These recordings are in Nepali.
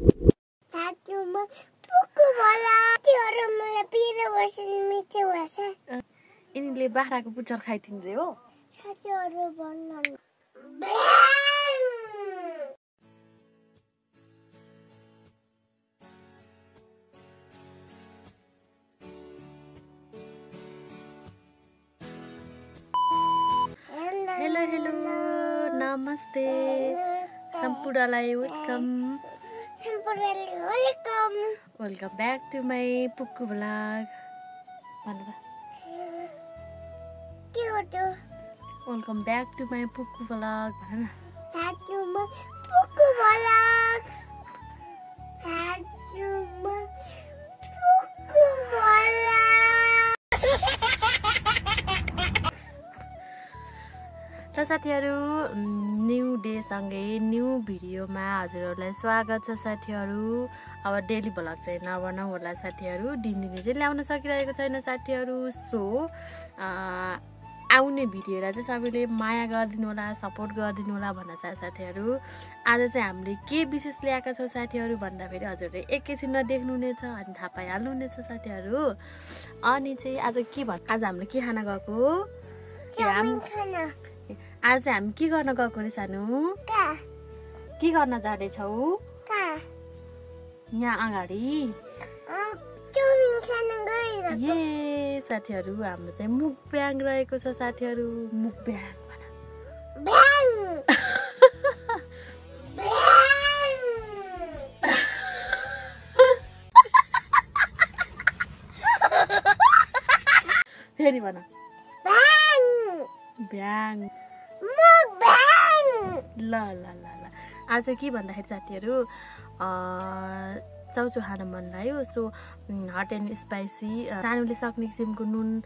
साथीहरुमा पुक्कु भला तिहरु मलाई पिरो बस्न मिठो भएछ यिनीले बाख्राको पुच्छर खाइदिँदै हो साथीहरु भन्नन् हेलो नमस्ते सम्पूर्णलाई welcome welcome back to my Pukku vlog भनेर के हो त्यो welcome back to my Pukku vlog भन साथीहरुमा पुक्कु भ्लग साथीहरुमा पुक्कु भ्लग र साथीहरु न्यू डे सँगै न्यू भिडियोमा हजुरहरूलाई स्वागत छ साथीहरु अब डेली भ्लग चाहिँ नबनाउ होला साथीहरु दिनदिनै चाहिँ ल्याउन सकिरहेको छैन साथीहरु सो आउने भिडियोलाई चाहिँ सबैले माया गरिदिनु होला सपोर्ट गरिदिनु होला भन्न चाहे साथीहरु आज चाहिँ हामीले के विशेष ल्याएका छौं साथीहरु भन्दाखेरि हजुरले एकैछिनमा देख्नुहुनेछ अनि थाहा पाइहाल्नुहुनेछ साथीहरु अनि चाहिँ आज हामीले के खाना गएको आज चाहिँ हामी के गर्न गएको रे सानो के गर्न जाँदैछौ यहाँ अगाडि ये साथीहरु हाम्रो चाहिँ मुकब्याङ रहेको छ साथीहरु मुकब्याङ फेरि भन ब्याङ ल आज के भन्दाखेरि साथीहरु चाउचाउ खान मन लाग्यो सो हट एन्ड स्पाइसी सानोले सक्ने किसिमको नुन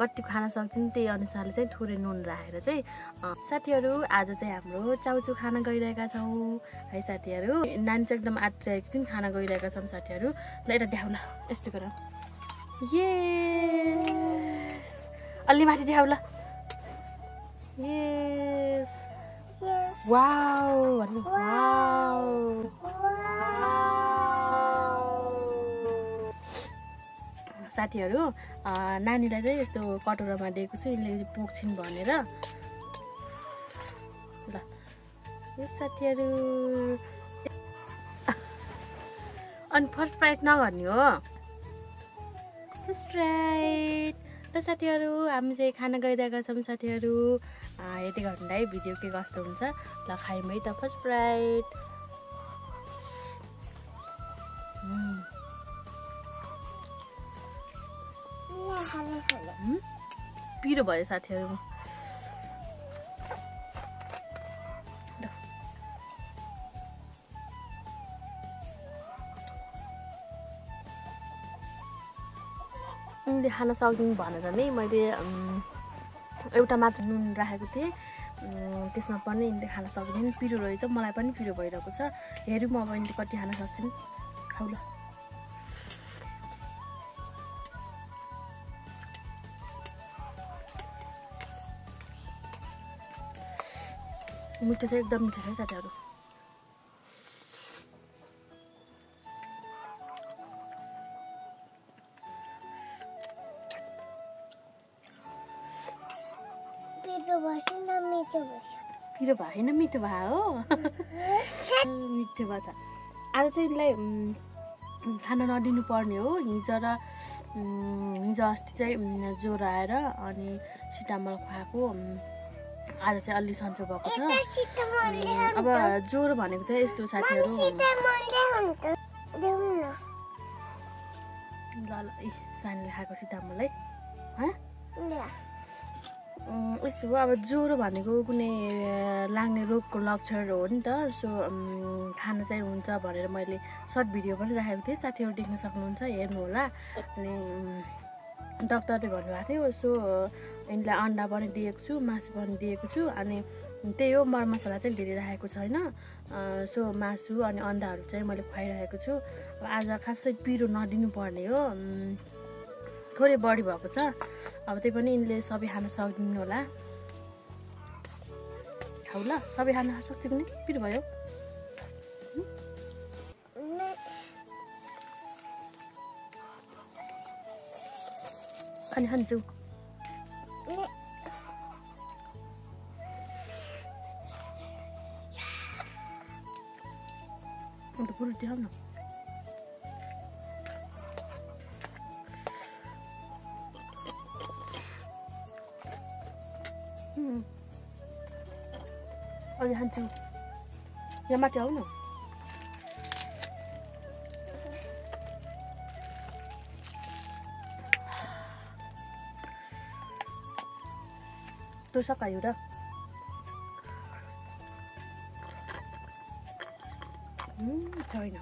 कति खान सक्छन् त्यही अनुसारले चाहिँ थोरै नुन राखेर चाहिँ साथीहरु आज चाहिँ हाम्रो चाउचाउ खान गइरहेका छौं है साथीहरु नानी चाहिँ एकदम आत्तिरहेको छन् खान गइरहेका छौं साथीहरु ल एउटा ड्याउल यस्तो गर यस अलि माथि ड्याउल यस वाउ वाउ साथीहरु नानीलाई चाहिँ यस्तो कटोरामा दिएको छु यिनले पोख्छिन् भनेर ल यस साथीहरु अनि फर्स्ट प्राइट नगर्ने हो फर्स्ट राइट ल साथीहरु हामी चाहिँ खाना गइरहेका छौं साथीहरु हेर्दै गर्नुलाई भिडियो के कस्तो हुन्छ ल खाइम है त फर्स्ट प्राइट पिरो भयो साथीहरु उनले खान सक्दिन भनेर नै मैले एउटा मात्र नुन राखेको थिएँ त्यसमा पनि यिनले खान सक्दिन पिरो रहेछ मलाई पनि पिरो भइरहेको छ हेरौँ अब यिनले कति खान सक्छन् खाऊ ल मिठो चाहिँ एकदम मिठो छ साथीहरु पिरो भएन मिठो भयो हो मिठो भएछ आज चाहिँ यिनलाई खाना नदिनु पर्ने हो हिजो अस्ति चाहिँ ज्वरो आएर अनि सिटामल खुवाएको आज चाहिँ अलि सन्चो भएको छ अब ज्वरो भनेको चाहिँ यस्तो साथीहरु ल सानीले खाएको सिटामल है यस्तो हो अब ज्वरो भनेको कुनै लाग्ने रोगको लक्षण हो नि त सो खाना चाहिँ हुन्छ भनेर मैले सर्ट भिडियो पनि राखेको थिएँ साथीहरु देख्न सक्नुहुन्छ हेर्नु होला अनि डाक्टरले भन्नुभएको थियो सो यिनलाई अन्डा पनि दिएको छु मासु पनि दिएको छु अनि त्यही हो मरमसला चाहिँ धेरै राखेको छैन सो मासु अनि अन्डाहरु चाहिँ मैले खुवाइरहेको छु आज खासै पिरो नदिनु पर्ने हो थोरै बढी भएको छ अब त्यही पनि यिनले सबै खान सक्दिन होला खाऊ ल सबै खान सक्छ कुनै पिरो भयो अनि खान्छु अन्त पुरो देखाउ न अनि खान्छु यहाँ माथि आऊ न तँ सकायो र छैन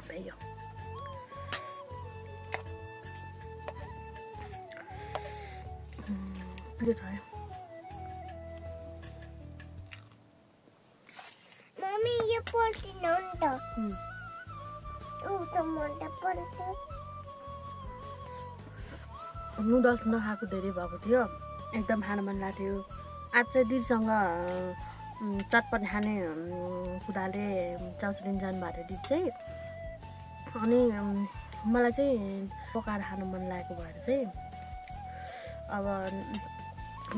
भयो त्यो छ मम्मी यो पोल्टिन हो नि त ऊ त मन त पर्छ नुडल्स नखाएको धेरै भएको थियो एकदम खान मन लाग्थ्यो आज चाहिँ दिदीसँग चटपटी खाने कुराले चाउचुलिन जानुभएको थियो दिदी चाहिँ अनि मलाई चाहिँ पकाएर खानु मन लागेको भएर चाहिँ अब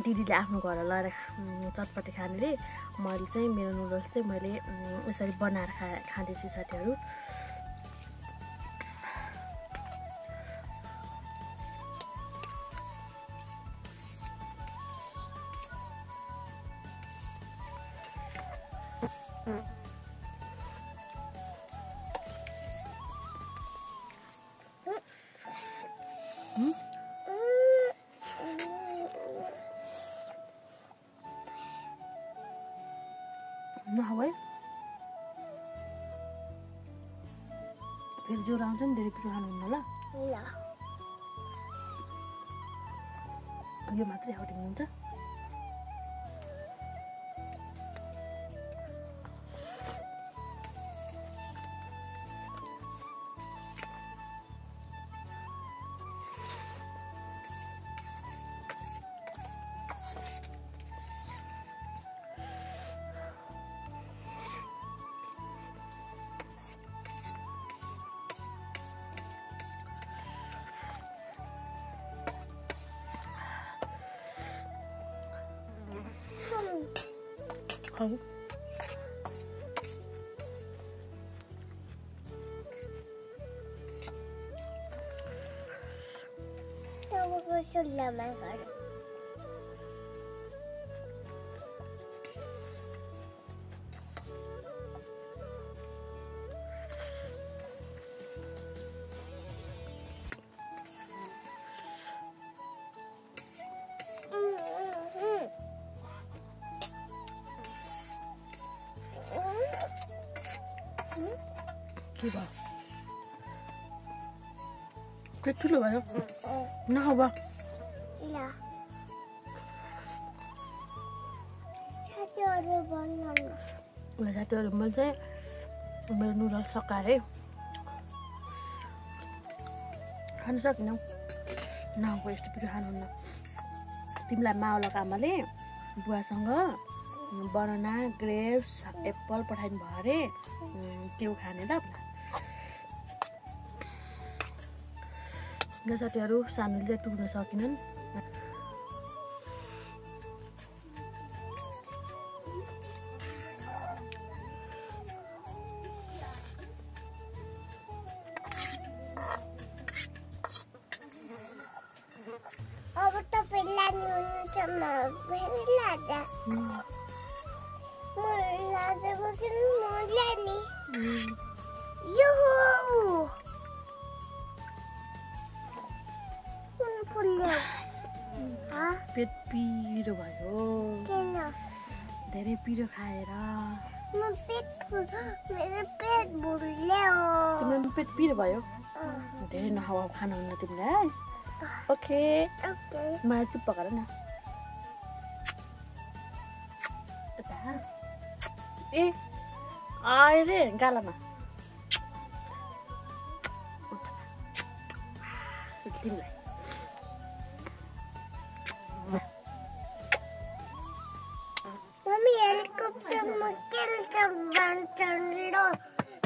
दिदीले आफ्नो घर लगाएर चटपटी खानेले मैले चाहिँ मेरो नुडल्स चाहिँ मैले यसरी बनाएर खाँदैछु साथीहरू नखाऊ है फेरि ज्वरो आउँछ नि धेरै पिरो खानुहुन्न ल यो मात्रै आउटिङ हुन्छ खाऊ तपाईँको चुल्हामा घर के भयो पेट ठुलो भयो नखाऊ बा ल साथीहरू भन्नु ल साथीहरू मैले चाहिँ मेरो नुडल्स सकाएर खानु सकिनौ नखाएको यस्तो पिरो खानुहुन्न तिमीलाई मावलाको आमाले बुवासँग बनाना ग्रेप्स एप्पल पठाइनु भयो अरे त्यो खाने ल साथीहरू सानोले चाहिँ टुक्न सकिनन् अब तपाईँ लाने हुनुहुन्छ म फेरि लाजा म लाजेको किन म लाने युहू कुन फुल्यो पेट पिरो भयो किन धेरै पिरो खाएर मेरो पेट भुल्यो तिम्रो पेट पिरो भयो धेरै नखाऊ खानुहुन्न तिमीलाई ओके मलाई चुप गर न ए आयो रे गालामा तिमीलाई मम्मी हेलिकप्टर में खेलकर बनकर लो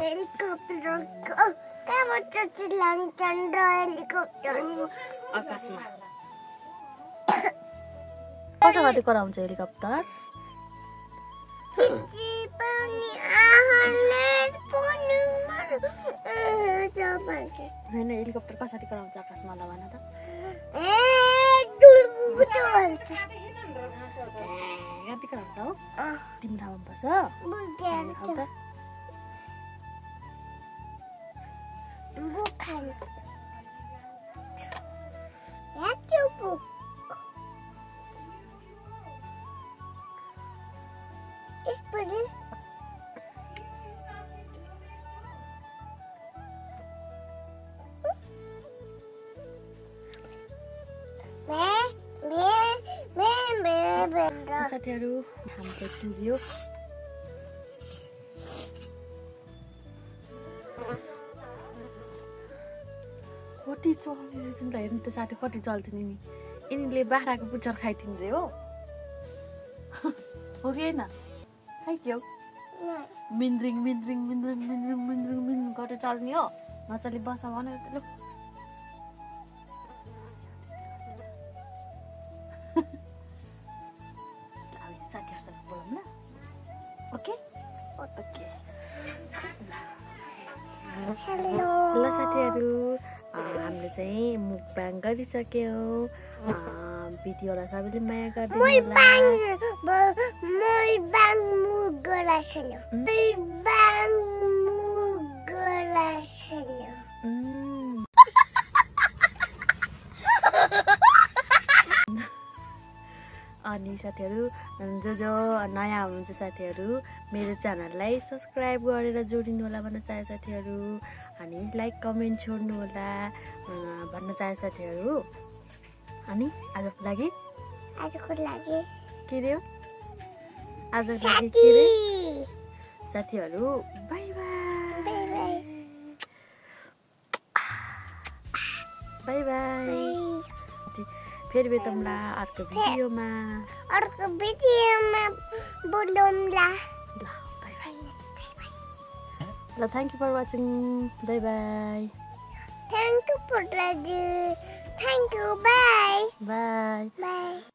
हेलिकॉप्टर मात्र चिलाउँछन् र हेलिकप्टर आकाशमा कसो गरी कराउँछ हेलिकप्टर चिची पनि आहाले पनि होइन हेलिकप्टर कसरी कराउँछ आकाशमा ल भन त कति कराउँछ हो तिमी ठाउँमा बस्छ साथीहरू हाम्रो पुग्यो कति चल्ने रहेछ नि त हेर्नु त साथी कति चल्थ्यो नि यिनीले बाख्राको पुच्छर खाइदिनु रे हो हो कि होइन खाइक्यो मिन्द्रिङ मिन्द्रिङ मिन्द्रिङ मिन्द्रिङ मिन्द्रिङ मिन्द्रिङ गरेर चल्ने हो नचली बस भने लु साथीहरूसँग बोलौँ न ओके ओके ल साथीहरू हामीले चाहिँ मुकबाङ गरिसक्यौँ भिडियोलाई सबैले माया गरिदिनु अनि साथीहरू जो नयाँ हुनुहुन्छ साथीहरू मेरो च्यानललाई सब्सक्राइब गरेर जोडिनु होला भन्न चाहे साथीहरू अनि लाइक कमेन्ट छोड्नु होला भन्न चाहे साथीहरू अनि आजको लागि के रे आजको लागि के रे साथीहरू बाई बाई बाई बाई फेरि भेटौँला अर्को भिडियोमा बोलौँला ल बाई बाई ल thank you for watching bye bye thank you for watching thank you bye bye by